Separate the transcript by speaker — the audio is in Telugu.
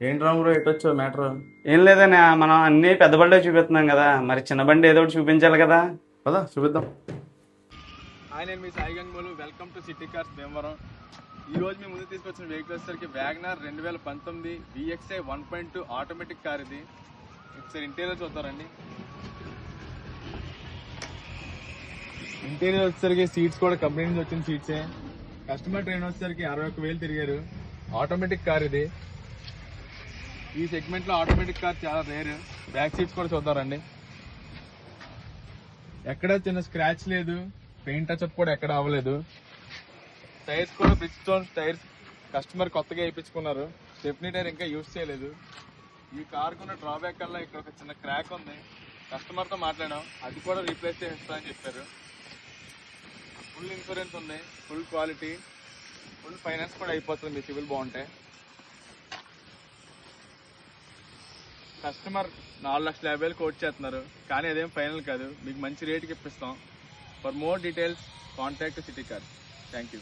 Speaker 1: ఏంటి రాముడు ఎటొచ్చావు మ్యాటర్?
Speaker 2: ఏం లేదన్నా, మనం అన్ని పెద్ద బండే చూపిస్తున్నాం కదా, మరి చిన్న బండి ఏదో ఒకటి చూపించాలి కదా.
Speaker 1: పదా చూపిద్దాం.
Speaker 3: హాయ్, నేను మీ Sai Gangolu. Welcome to City Cars Bhimavaram. ఈ రోజు మీ ముందు తీసుకొచ్చిన వెహికల్ వచ్చేసరికి వ్యాగనర్ 2019 VXI 1.2 ఆటోమేటిక్ కార్. ఇది ఒకసారి ఇంటీరియర్ చూద్దారండి. ఇంటీరియర్ వచ్చేసరికి సీట్స్ కూడా కంపెనీ నుంచి వచ్చిన సీట్సే. కస్టమర్ ట్రైన్ వచ్చేసరికి 61,000 తిరిగారు. ఆటోమేటిక్ కార్ ఇది. ఈ సెగ్మెంట్ లో ఆటోమేటిక్ కార్ చాలా రేర్. బ్యాక్ సీట్స్ కూడా చూద్దారండి. ఎక్కడ చిన్న స్క్రాచ్ లేదు, పెయింట్ టచ్అప్ కూడా ఎక్కడ అవ్వలేదు. టైర్స్ కూడా బ్రిడ్జ్స్టోన్ టైర్స్ కస్టమర్ కొత్తగా వేయించుకున్నారు. స్టెప్నీ టైర్ ఇంకా యూజ్ చేయలేదు. ఈ కార్ కున్న డ్రాబ్యాక్ వల్ల ఇక్కడ ఒక చిన్న క్రాక్ ఉంది. కస్టమర్ తో మాట్లాడాం, అది కూడా రీప్లేస్ చేస్తామని చెప్పారు. ఫుల్ ఇన్సూరెన్స్ ఉంది, ఫుల్ క్వాలిటీ, ఫుల్ ఫైనాన్స్ కూడా అయిపోతుంది మీ సివిల్ బాగుంటే. కస్టమర్ 4,50,000 కోట్ చేస్తున్నారు, కానీ అదేం ఫైనల్ కాదు. మీకు మంచి రేటుకి ఇప్పిస్తాం. For more details contact City Cars. Thank you.